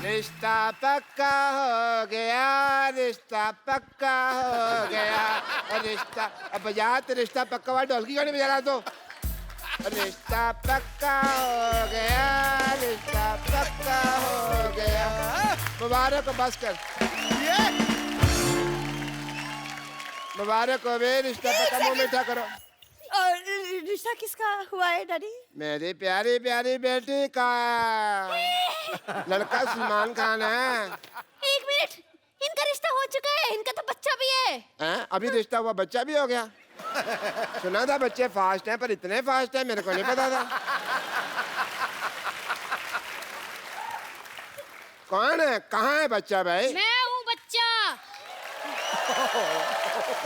रिश्ता पक्का हो गया, रिश्ता पक्का हो गया, रिश्ता। अब बजा तो रिश्ता पक्का वाला ढोल की गाड़ी बजा रहा तो। रिश्ता पक्का हो गया, रिश्ता पक्का हो गया। मुबारक हो, बस कर। मुबारक हो बे, रिश्ता पक्का। मुंह मीठा करो। रिश्ता किसका हुआ है डैडी? मेरी प्यारी प्यारी बेटी का। लड़का सलमान खान है। एक मिनट, इनका रिश्ता हो चुका है, इनका तो बच्चा भी है। हैं? अभी रिश्ता हुआ, बच्चा भी हो गया। सुना था बच्चे फास्ट हैं, पर इतने फास्ट हैं मेरे को नहीं पता था। कौन है, कहाँ है बच्चा भाई? मैं हूँ बच्चा।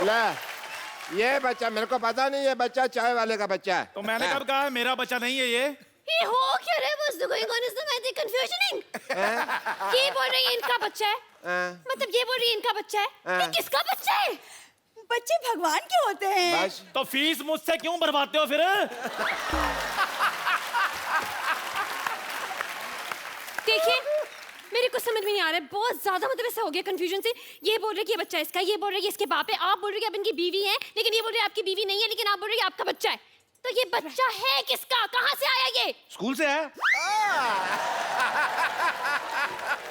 ले, ये बच्चा मेरे को पता नहीं, ये बच्चा चाय वाले का बच्चा है। तो मैंने कब कहा है मेरा बच्चा नहीं है ये? ये हो क्या रहा है? What's going on? Is the confusioning? ये बोल रही है इनका बच्चा है, मतलब ये बोल रही है इनका बच्चा है। ये किसका बच्चा है? बच्चे भगवान के होते हैं। बस तो फीस मुझसे क्यों भरवाते हो फिर? देखिए, मेरे को समझ में नहीं आ रहा है, बहुत ज्यादा मतलब ऐसा हो गया कंफ्यूजन से। ये बोल रहे कि ये बच्चा इसका, ये बोल रहे कि इसके बाप है, आप बोल रहे कि आप इनकी बीवी हैं, लेकिन ये बोल रहे आपकी बीवी नहीं है, लेकिन आप बोल रहे कि आपका बच्चा है। तो ये बच्चा है किसका, कहाँ से आया ये? स्कूल से है।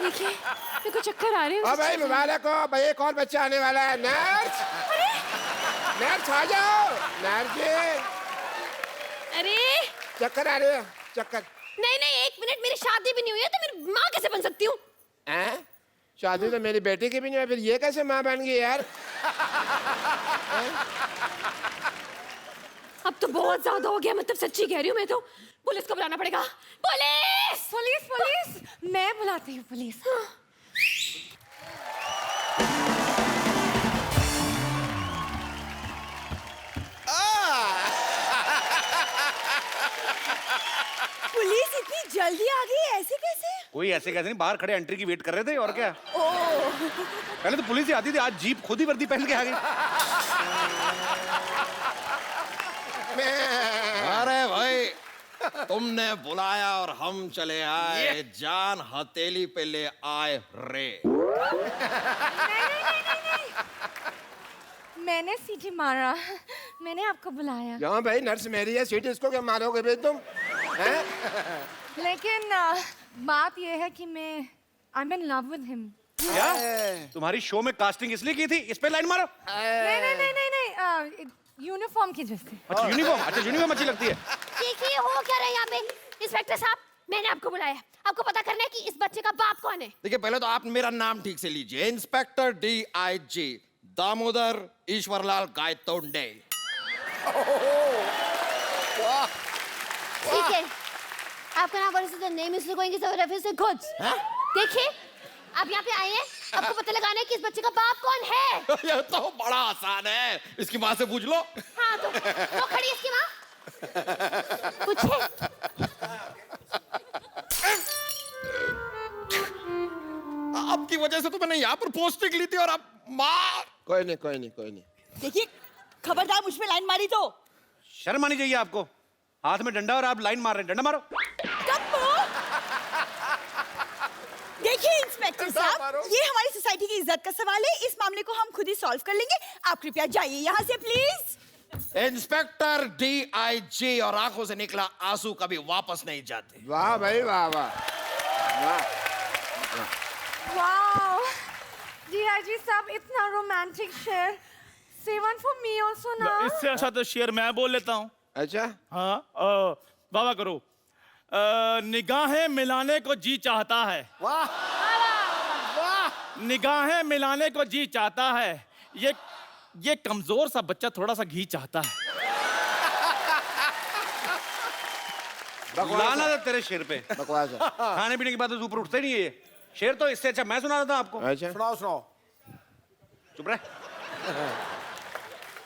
देखिए, मेरे को चक्कर आ रहे हैं। ओ भाई मुबारक हो भाई, एक और बच्चा आने वाला है। नर्स, नर्स आ जाओ। नर्स जी, अरे चक्कर आ रहे हो? चक्कर? नहीं नहीं, एक मिनट, मेरी शादी भी नहीं हुई है तो मेरी माँ कैसे बन सकती हूँ? हैं? शादी तो मेरी बेटी की भी नहीं है, फिर ये कैसे माँ बन गई यार? अब तो बहुत ज्यादा हो गया, मतलब सच्ची कह रही हूँ मैं तो। पुलिस को बुलाना पड़ेगा। पुलिस पुलिस पुलिस, मैं बुलाती हूँ पुलिस। पुलिस इतनी जल्दी आ गई, ऐसे कैसे? कोई ऐसे कैसे नहीं, बाहर खड़े एंट्री की वेट कर रहे थे और क्या। पहले तो पुलिस ही आती थी, आज जीप खुद ही वर्दी पहन के आ गई। अरे भाई, तुमने बुलाया और हम चले आए, जान हथेली पे ले आए रे। मैंने सीटी मारा, मैंने आपको बुलाया। क्यों भाई, नर्स मेरी है, सीट इसको क्या मारोगे भाई तुम? हैं? लेकिन बात यह है कि मैं I'm in love with him। क्या तुम्हारी शो में कास्टिंग इसलिए की थी, इस पे लाइन मारो। नहीं नहीं नहीं नहीं नहीं, यूनिफॉर्म की वजह से। अच्छा यूनिफॉर्म, अच्छा यूनिफॉर्म अच्छी लगती है। देखिए हो क्या रहा है यहाँ पे। इंस्पेक्टर साहब, मैंने आपको बुलाया, आपको पता करना है कि इस बच्चे का बाप कौन है। देखिए, पहले तो आप मेरा नाम ठीक से लीजिए। Inspector DIG Damodar Ishwarlal Gaitonde. ठीक है, आपका नाम बोले तो name is going to refer से गुड्स। देखिए, आप यहाँ पे आए हैं, आपको पता लगाना है कि इस बच्चे का बाप कौन है। ये तो बड़ा आसान है, इसकी माँ से पूछ लो। हाँ तो वो खड़ी है इसकी माँ, पूछे। आपकी वजह से तो मैंने यहाँ पर पोस्टिंग ली थी और अब माँ। कोई नहीं कोई नहीं कोई नहीं। देखिए, खबरदार मुझ पे लाइन मारी तो। शर्म आनी चाहिए आपको, हाथ में डंडा और आप लाइन मार रहे हैं। डंडा मारो। देखिए इंस्पेक्टर साहब, ये हमारी सोसाइटी की इज्जत का सवाल है, इस मामले को हम खुद ही सॉल्व कर लेंगे। आप कृपया जाइए यहाँ से प्लीज। इंस्पेक्टर DIG और आंखों से निकला आंसू कभी वापस नहीं जाते। वाह भाई वाह वाह वाह। Wow, DIG साहब, इतना रोमांटिक शेर। Say one for me also ना। इससे अच्छा तो शेर मैं बोल लेता हूँ। अच्छा हाँ, वाह वाह करो। निगाहें मिलाने को जी चाहता है। वाह वाह। निगाहें मिलाने को जी चाहता है, ये कमजोर सा बच्चा थोड़ा सा घी चाहता है। लाना था तेरे शेर पे। बकवास है। खाने पीने की बात तो ऊपर उठते नहीं है ये। शेर तो इससे अच्छा मैं सुना रहा था आपको। अच्छा सुनाओ सुनाओ। चुप रहे।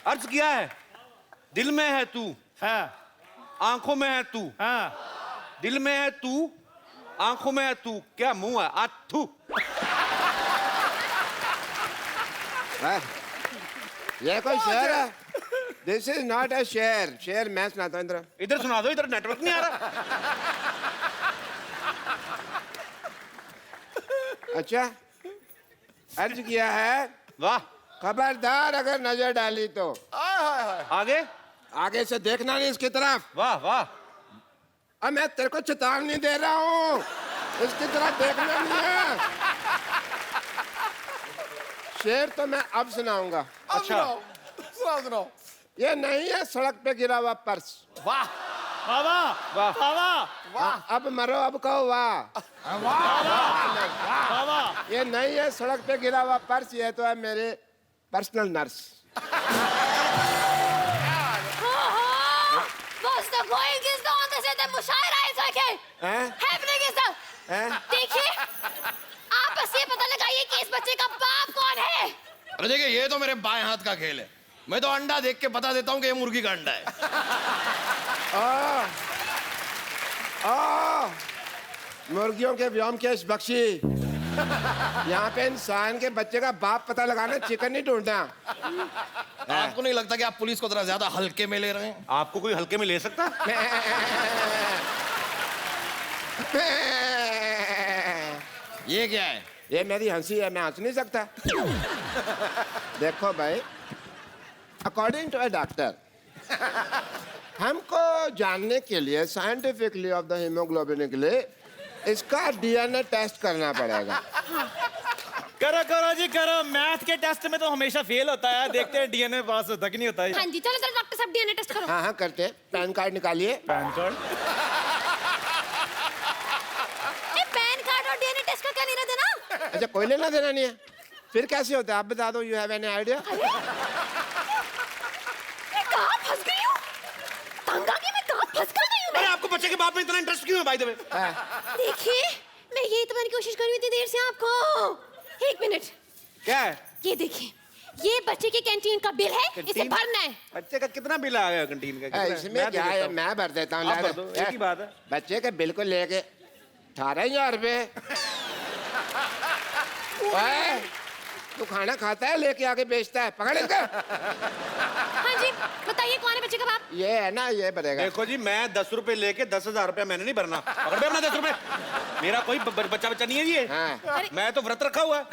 अर्ज किया है, दिल में है तू, हाँ आंखों में है तू, हाँ दिल में है तू, आंखों में है तू, क्या मुंह है आथू। ये कोई शेर है? दिस इज नॉट अ शेर। शेर मैं सुनाता हूँ। इधर सुना दो, इधर नेटवर्क नहीं आ रहा। अच्छा, अर्ज किया है, वाह। खबरदार अगर नजर डाली तो आगे आगे से देखना नहीं इसकी तरफ। वाह वाह। अब मैं तेरे को चेतावनी दे रहा हूँ, इसकी तरफ देखना नहीं है। शेर तो मैं अब सुनाऊंगा। अच्छा सुनाओ। ये नहीं है सड़क पे गिरा हुआ पर्स। वाह वाह हाँ, अब मरो, अब कहो वाह। ये नहीं है सड़क पे गिरा हुआ पर्स, ये तो है मेरे personal nurse. What's the point is the on the set of मुशायरा is okay. हैं? Happening is the हैं? देखिए, आप बस ये पता लगाइए कि इस बच्चे का बाप कौन है। अरे देखिए, ये तो मेरे बाएं हाथ का खेल है। मैं तो अंडा देख के बता देता हूँ कि ये मुर्गी का अंडा है। मुर्गियों के व्योमकेश बख्शी, यहाँ पे इंसान के बच्चे का बाप पता लगाना, चिकन नहीं ढूंढना। आपको नहीं लगता कि आप पुलिस को थोड़ा ज्यादा हल्के में ले रहे हैं? आपको कोई हल्के में ले सकता? ये क्या है? ये मेरी हंसी है, मैं हंस नहीं सकता। देखो भाई, अकॉर्डिंग टू अ डॉक्टर, हमको जानने के लिए साइंटिफिकली ऑफ द हीमोग्लोबिन के लिए इसका डीएनए टेस्ट करना पड़ेगा। करो करो जी करो, मैथ के टेस्ट में तो हमेशा फेल होता है, देखते हैं डीएनए पास होता कि नहीं होता है। हाँ जी, चलो चलो डॉक्टर साहब डीएनए टेस्ट करो। हाँ हाँ करते हैं। पैन कार्ड निकालिए। Pan card? पैन कार्ड और डीएनए टेस्ट का क्या लेना देना? अच्छा, कोई लेना देना नहीं है, फिर कैसे होता है आप बता दो। You have any idea? मैं कहाँ फंस गई हूँ? तंग आ गई, मैं कहाँ फंस गई हूँ? अरे आपको बच्चे के बाप में इतना इंटरेस्ट क्यों है भाई? देखिए, मैं यही तो मैंने कोशिश करी हुई थी देर से आपको। एक मिनट, क्या है? ये देखिए, ये बच्चे की कैंटीन का बिल है, इसे कैंटीन? भरना है। बच्चे का कितना बिल आ गया कैंटीन का? कितना? इसमें मैं क्या दे है, देता हूँ। मैं भर देता हूँ। आप भर दो, एक ही बात है। बच्चे के बिल को लेके 18,000 रुपए। तू खाना खाता है, लेके आके बेचता है, पकड़ इसका। हाँ जी, बताइए कौन है बच्चे का बाप? ये है ना, ये भरेगा। देखो जी, मैं 10 रुपए लेके 10,000 रुपया मैंने नहीं भरना। पकड़ अपना 10 रुपए। मेरा कोई बच्चा नहीं है जी ये। हाँ। मैं तो व्रत रखा हुआ है।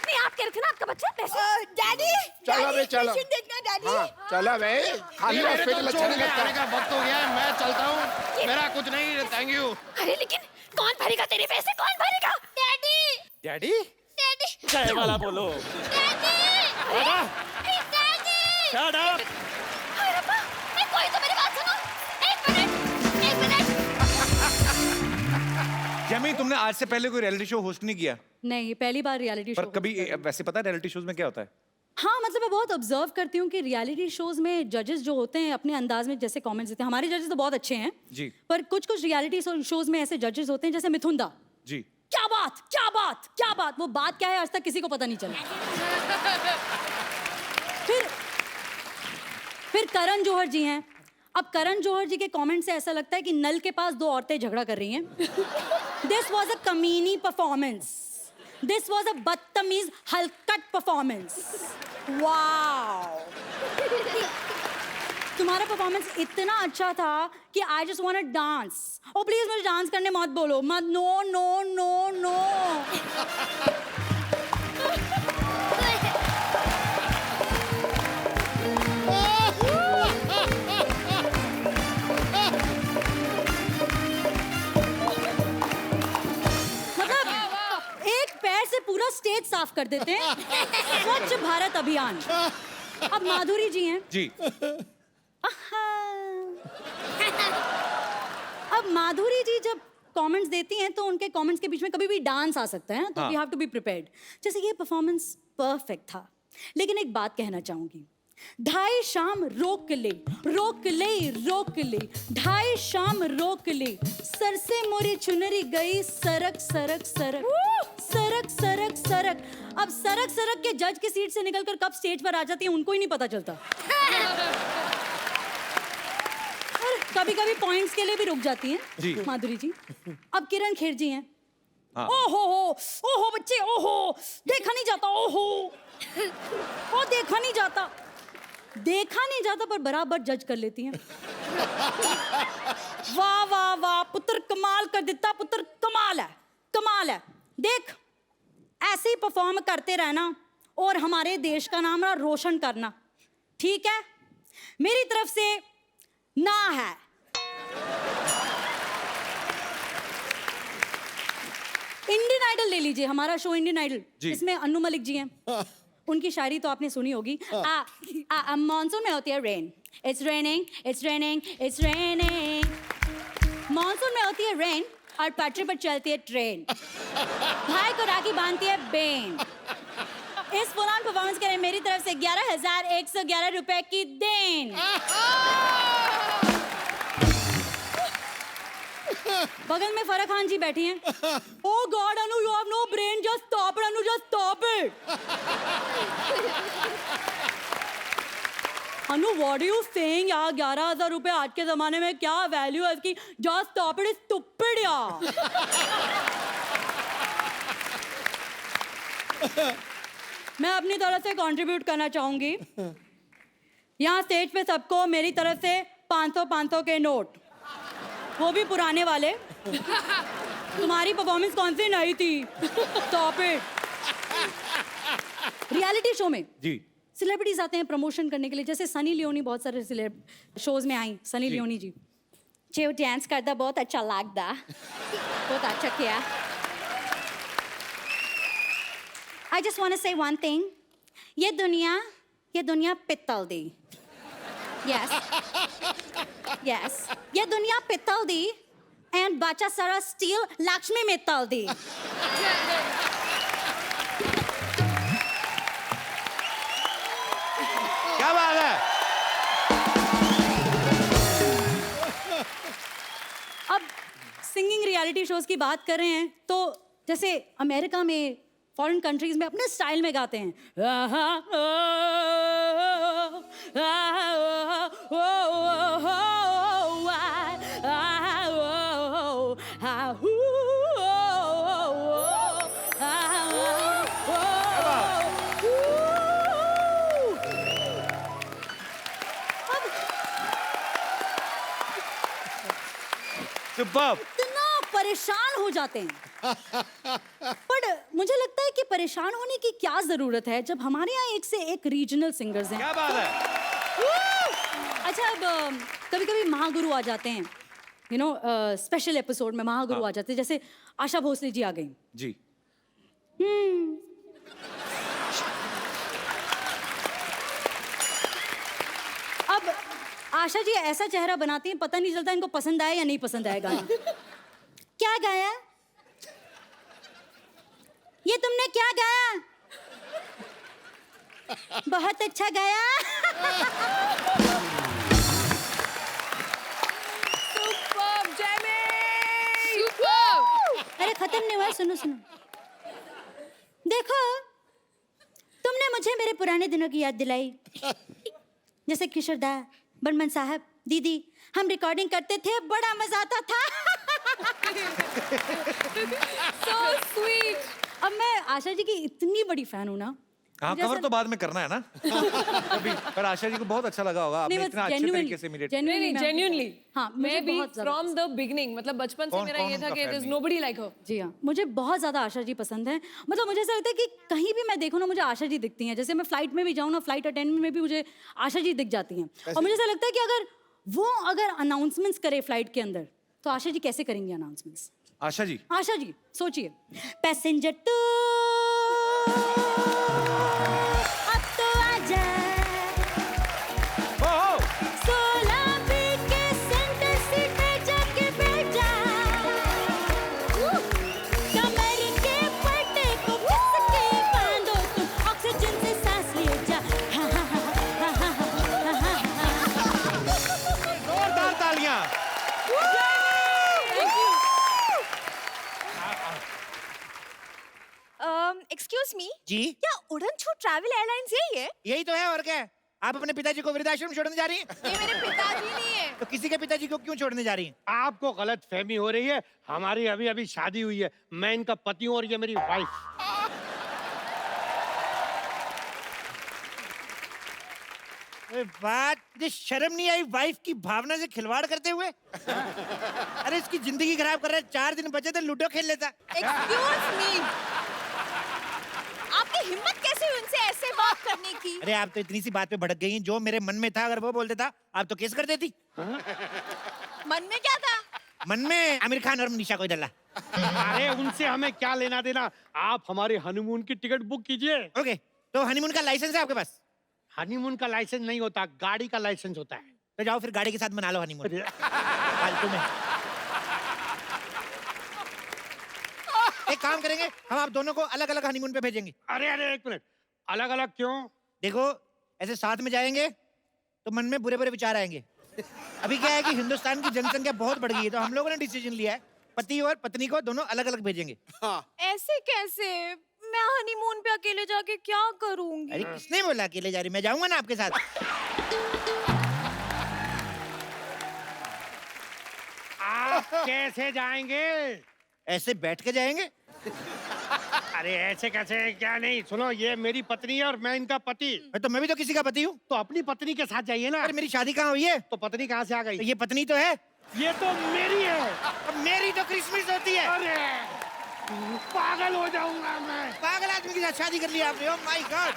नहीं, आप कह रहे थे ना आपका बच्चा पैसे। डैडी, चलो भाई, चलो। देखना डैडी। हाँ, चलो भाई, खाली मेरे हॉस्पिटल तो अच्छा चोट नहीं में आने लगता। का वक्त हो गया है, मैं चलता हूँ। मेरा कुछ नहीं, थैंक यू। अरे लेकिन कौन भरेगा तेरे पैसे? कौन भरेगा? Daddy, daddy? डैडी, चाय वाला बोलो। Daddy, daddy. Shut up. अरे रब्बा, ए, कोई तो मेरी बात सुनो। एक मिनट, एक मिनट। जमी, तुमने आज से पहले कोई रियलिटी शो होस्ट नहीं किया? नहीं, पहली बार रियलिटी पर शो। कभी वैसे पता है रियलिटी शोज में क्या होता है? हाँ, मतलब मैं बहुत ऑब्जर्व करती हूँ कि रियलिटी शोज में जजेस जो होते हैं अपने अंदाज में जैसे कमेंट्स देते हैं। हमारे जजेस तो बहुत अच्छे हैं जी। पर कुछ कुछ रियलिटी शोज में ऐसे जजेस होते हैं जैसे मिथुन दा। जी। क्या बात, क्या बात, क्या बात, वो बात क्या है आज तक किसी को पता नहीं चला। फिर करण जौहर जी हैं। अब करण जौहर जी के कमेंट से ऐसा लगता है कि नल के पास 2 औरतें झगड़ा कर रही हैं। दिस वॉज अ कमीनी परफॉर्मेंस, दिस वॉज अ बदतमीज हलकट परफॉर्मेंस। वाओ, तुम्हारा परफॉर्मेंस इतना अच्छा था कि I just want to dance. Oh please मुझे डांस करने मत बोलो, मत। No no no no. मतलब एक पैर से पूरा स्टेज साफ कर देते हैं। स्वच्छ भारत अभियान। अब माधुरी जी हैं। जी। अब माधुरी जी जब कमेंट्स देती हैं तो उनके कमेंट्स के बीच में कभी भी डांस आ सकता है, तो we have to be prepared. जैसे ये परफॉर्मेंस परफेक्ट था, लेकिन एक बात कहना चाहूंगी। 2:30 शाम रोक ले, रोक ले, रोक ले, 2:30 शाम रोक ले, सर से मोरी चुनरी गई सरक सरक सरक, सरक सरक सरक। अब सरक सरक के जज की सीट से निकलकर कब स्टेज पर आ जाती है उनको ही नहीं पता चलता। कभी कभी पॉइंट्स के लिए भी रुक जाती हैं जी। माधुरी जी। अब किरण खेर जी हैं। हाँ। ओहो बच्चे, ओहो देखा नहीं जाता, ओहो ओ देखा नहीं जाता, देखा नहीं जाता पर बराबर जज कर लेती हैं। वाह वाह वाह, पुत्र कमाल कर दिता पुत्र, कमाल है, कमाल है। देख ऐसे ही परफॉर्म करते रहना और हमारे देश का नाम ना रोशन करना, ठीक है? मेरी तरफ से ना है। इंडियन आइडल ले लीजिए, हमारा शो इंडियन आइडल, इसमें अन्नू मलिक जी हैं। उनकी शायरी तो आपने सुनी होगी। मॉनसून में होती है rain, it's raining, it's raining, it's raining. Monsoon में होती है रेन और पटरी पर चलती है ट्रेन। भाई को राखी बांधती है बेन। इस पुरान परफॉर्मेंस के लिए मेरी तरफ से 11,111 रुपए की देन। बगल में फराह खान जी बैठी हैं। Oh God, Anu, you have no brain. Just stop it, Anu. Just stop it. Anu, what are you saying? यार 11,000 रुपए आज के जमाने में क्या वैल्यू है इसकी? Just stop it, it's stupid यार। मैं अपनी तरफ से कंट्रीब्यूट करना चाहूंगी। यहाँ स्टेज पे सबको मेरी तरफ से 500 के नोट, वो भी पुराने वाले। तुम्हारी परफॉर्मेंस कौन सी नई थी? Stop it. रियलिटी शो में जी सेलिब्रिटीज आते हैं प्रमोशन करने के लिए, जैसे सनी लियोनी बहुत सारे शोज में आई। सनी लियोनी जी जो डांस करता बहुत अच्छा लगता, बहुत अच्छा किया। आई जस्ट वांट टू से वन थिंग, ये दुनिया पित्तल दी। यस यस, ये दुनिया पित्तल दी एंड बच्चा सारा स्टील लक्ष्मी मित्तल दी। क्या बात है। अब सिंगिंग रियलिटी शोज की बात कर रहे हैं तो जैसे अमेरिका में, फॉरेन कंट्रीज में अपने स्टाइल में गाते हैं। सुपर्ब। इतना परेशान हो जाते हैं। पर मुझे लगता है कि परेशान होने की क्या जरूरत है जब हमारे यहाँ एक से एक रीजनल सिंगर्स हैं। क्या बात है। अच्छा, अब कभी कभी महागुरु आ जाते हैं, यू नो, स्पेशल एपिसोड में महागुरु आ जाते हैं, जैसे आशा भोसले जी आ गई जी। अब आशा जी ऐसा चेहरा बनाती हैं, पता नहीं चलता इनको पसंद आया या नहीं पसंद आया गाना। क्या गाया? ये तुमने क्या गाया? बहुत अच्छा गाया। Superb Jamie, superb. अरे खत्म नहीं हुआ, सुनो सुनो। देखो, तुमने मुझे मेरे पुराने दिनों की याद दिलाई, जैसे किशोरदा, बर्मन साहब, दीदी, हम रिकॉर्डिंग करते थे, बड़ा मजा आता था। So sweet। अब मैं आशा जी की इतनी बड़ी फैन हूँ ना। हाँ, कवर तो बाद में करना है ना कभी। पर आशा जी को बहुत अच्छा लगा होगा, आपने इतना अच्छे तरीके से इमिटेट। जेन्युइनली हाँ, मैं भी फ्रॉम द बिगनिंग, मतलब बचपन से मेरा ये था कि देयर इज नोबडी लाइक हर। जी हाँ, मुझे बहुत ज्यादा आशा जी पसंद है। मतलब मुझे ऐसा लगता है कि कहीं भी मैं देखूँ ना, मुझे आशा जी दिखती हैं। जैसे मैं फ्लाइट में भी जाऊँ ना, फ्लाइट अटेंडेंट में भी मुझे आशा जी दिख जाती हैं। और मुझे ऐसा लगता है कि अगर अनाउंसमेंट्स करे फ्लाइट के अंदर, तो आशा जी कैसे करेंगी अनाउंसमेंट्स? आशा जी सोचिए, पैसेंजर टू अब तो आजा, 16B के सेंटर सीट पे जाके बैठ जा, कमर के पट्टे को कस के बांधो तुम, ऑक्सीजन से सांस ले जा। जोरदार तालियां। एक्सक्यूज मी, जी क्या उड़न छू ट्रैवल एयरलाइंस यही है? यही तो है, और क्या है? आप अपने पिताजी को वृद्धाश्रम छोड़ने जा रही हैं? ये मेरे पिताजी नहीं है। तो किसी के पिताजी को क्यों छोड़ने जा रही हैं? आपको गलत फहमी हो रही है। हमारी अभी अभी शादी हुई है, मैं इनका पति हूँ और ये मेरी वाइफ। बात मुझे शर्म नहीं आई वाइफ की भावना से खिलवाड़ करते हुए? अरे इसकी जिंदगी खराब कर रहा है। 4 दिन बचे थे, लूडो खेल लेता। एक्सक्यूज मी, आपकी हिम्मत कैसे हुई उनसे ऐसे बात करने की? अरे आप तो इतनी सी बात पे भड़क गई हैं। जो मेरे मन में था अगर वो बोल देता आप तो केस कर देती। मन में क्या था? मन में आमिर खान और निशा को डला। अरे उनसे हमें क्या लेना देना, आप हमारे हनीमून की टिकट बुक कीजिए। ओके, तो हनीमून का लाइसेंस है आपके पास? हनीमून का लाइसेंस नहीं होता, गाड़ी का लाइसेंस होता है। तो जाओ फिर गाड़ी के साथ मना लो हनीमून। फालतू में। एक काम करेंगे, हम आप दोनों को अलग अलग हनीमून पे भेजेंगे। अरे एक मिनट, अलग अलग क्यों? देखो ऐसे साथ में जाएंगे तो मन में बुरे बुरे विचार आएंगे। अभी क्या है कि हिंदुस्तान की जनसंख्या बहुत बढ़ गई है, तो हम लोगों ने डिसीजन लिया है पति और पत्नी को दोनों अलग अलग भेजेंगे। ऐसे कैसे? मैं हनीमून पे अकेले जाके क्या करूंगी? अरे किसने बोला अकेले जा रही? मैं जाऊंगा ना आपके साथ। आप कैसे जाएंगे? ऐसे बैठ के जाएंगे। अरे ऐसे कैसे, क्या नहीं, सुनो ये मेरी पत्नी है और मैं इनका पति। तो मैं भी तो किसी का पति हूँ। तो अपनी पत्नी के साथ जाइए ना। अरे मेरी शादी कहाँ हुई है? तो पत्नी कहाँ से आ गई? तो ये पत्नी तो है। ये तो मेरी है। अब मेरी तो क्रिसमस होती है। अरे पागल हो जाऊंगा मैं। पागल आदमी के साथ शादी कर लिया आपने? Oh my God.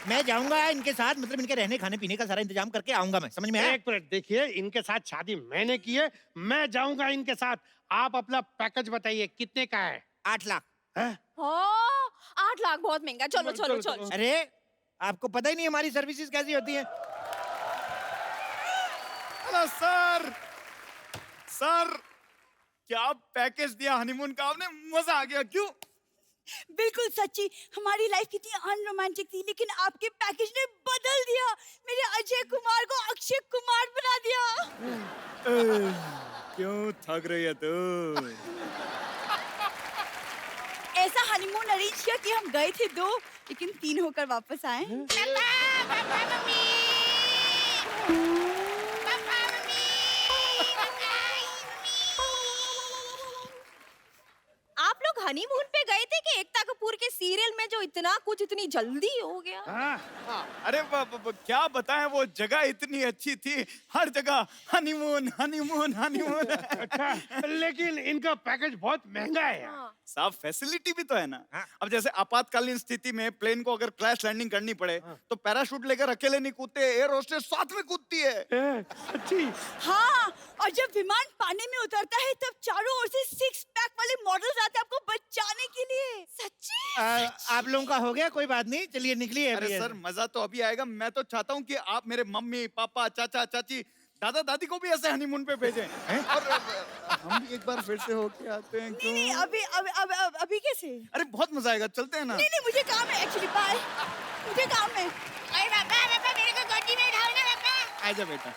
मैं जाऊंगा इनके साथ, मतलब इनके रहने खाने पीने का सारा इंतजाम करके आऊंगा मैं, समझ में आया? एक मिनट देखिए, इनके साथ शादी मैंने की है, मैं जाऊंगा इनके साथ। आप अपना पैकेज बताइए कितने का है? 8 लाख। हैं? 8 लाख बहुत महंगा। चलो चलो चलो। अरे आपको पता ही नहीं हमारी सर्विसेज कैसी होती है। हेलो सर, सर क्या पैकेज दिया हनीमून का आपने, मजा आ गया। क्यों? बिल्कुल सच्ची, हमारी लाइफ कितनी अनरोमांटिक थी, लेकिन आपके पैकेज ने बदल दिया। मेरे अजय कुमार को अक्षय कुमार बना दिया। क्यों थक रही है तू? ऐसा हनीमून अरेंज किया कि हम गए थे 2 लेकिन 3 होकर वापस आए। आप लोग हनीमून पे गए थे कि एकता कपूर के सीरियल में जो इतना कुछ इतनी जल्दी हो गया? अरे क्या बताएं, वो जगह इतनी अच्छी थी, हर जगह हनीमून हनीमून हनीमून। अच्छा, लेकिन इनका पैकेज बहुत महंगा है यार। साहब फैसिलिटी भी तो है ना। अब जैसे आपातकालीन स्थिति में प्लेन को अगर क्रैश लैंडिंग करनी पड़े तो पैराशूट लेकर अकेले नहीं कूदते, एयर होस्टेस साथ में कूदती है। सच्ची? हाँ, और जब विमान पानी में उतरता है तब चारों ओर से 6 पैक वाले मॉडल्स आते हैं आपको बचाने के लिए। सच्ची? आप लोगों का हो गया, कोई बात नहीं, चलिए निकलिए। अरे सर मजा तो अभी आएगा। मैं तो चाहता हूँ कि आप मेरे मम्मी पापा चाचा चाची दादा दादी को भी ऐसे हनीमून पे भेजें। और हम भी एक बार फिर से होके आते हैं। क्यों? नहीं, अभी कैसे? अरे बहुत मजा आएगा, चलते हैं ना। नहीं, मुझे काम है एक्चुअली। बाय, मुझे काम है। अरे पापा मेरे को गोदी में उठाओ ना पापा। आजा बेटा,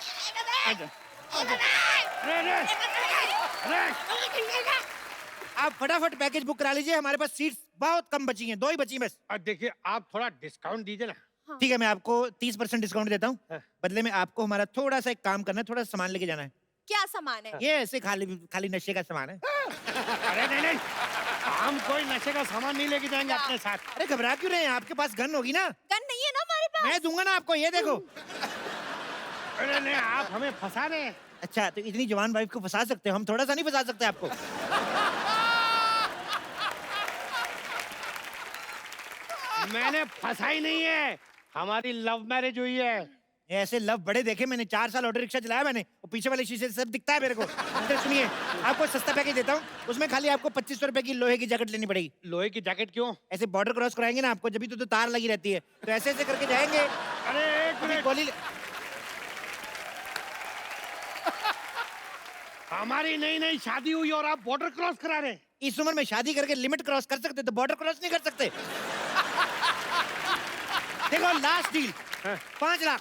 आजा। आप फटाफट पैकेज बुक करा लीजिए, हमारे पास सीट्स बहुत कम बची हैं, 2 ही बची बस। देखिए आप थोड़ा डिस्काउंट दीजिए ना। ठीक है, मैं आपको 30% डिस्काउंट देता हूँ। बदले में आपको हमारा थोड़ा सा एक काम करना है, थोड़ा सामान लेके जाना है। क्या सामान है? ये ऐसे खाली नशे का सामान है। अरे नहीं, हम कोई नशे का सामान नहीं लेके जाएंगे अपने साथ। अरे घबरा क्यों रहे हैं? आपके पास गन होगी ना? गन नहीं है ना हमारे पास। मैं दूंगा ना आपको, ये देखो। अरे नहीं, आप हमें फंसा रहे हैं। अच्छा, तो इतनी जवान वाइफ को फंसा सकते हो, हम थोड़ा सा नहीं फंसा सकते आपको? मैंने फंसा ही नहीं है, हमारी लव मैरिज हुई है। ऐसे लव बड़े देखे मैंने, 4 साल ऑटो रिक्शा चलाया मैंने, और पीछे वाले शीशे से सब दिखता है मेरे को। तो सुनिए, आपको सस्ता पैकेज देता हूँ, उसमें खाली आपको 2500 रुपए की लोहे की जैकेट लेनी पड़ेगी। लोहे की जैकेट क्यों? ऐसे बॉर्डर क्रॉस कराएंगे ना आपको, जब भी तो तार लगी रहती है, तो ऐसे ऐसे करके जाएंगे। अरे एक मिनट, गोली हमारी नई शादी हुई और आप बॉर्डर क्रॉस करा रहे हैं? इस उम्र में शादी करके लिमिट क्रॉस कर सकते, तो बॉर्डर क्रॉस नहीं कर सकते। देखो लास्ट डील 5 लाख।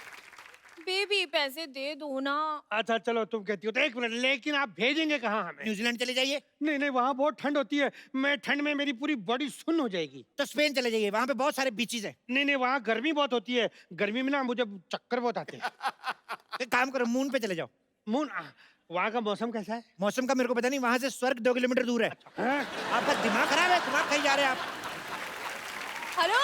बेबी पैसे दे दो ना। अच्छा चलो तुम कहती हो तो एक मिनट, लेकिन आप भेजेंगे कहाँ हमें? न्यूजीलैंड चले जाइए। नहीं, वहाँ बहुत ठंड होती है, मैं ठंड में मेरी पूरी बॉडी सुन्न हो जाएगी। तो स्पेन चले जाइए, वहाँ पे बहुत सारे बीचेस हैं। नहीं, वहाँ गर्मी बहुत होती है, गर्मी में ना मुझे चक्कर बहुत आते हैं। एक काम करो, मून पे चले जाओ। मून? वहाँ का मौसम कैसा है? मौसम का मेरे को पता नहीं, वहाँ से स्वर्ग 2 किलोमीटर दूर है। हाँ? आपका दिमाग खराब है, दिमाग खाई जा रहे हैं आप। हेलो,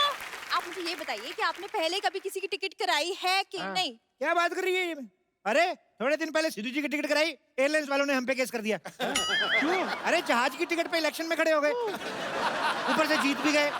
आप मुझे ये बताइए कि आपने पहले कभी किसी की टिकट कराई है कि नहीं? क्या बात कर रही है ये? अरे थोड़े दिन पहले सिद्धू जी की टिकट कराई, एयरलाइंस वालों ने हम पे केस कर दिया। क्यों? अरे जहाज की टिकट पे इलेक्शन में खड़े हो गए, ऊपर से जीत भी गए।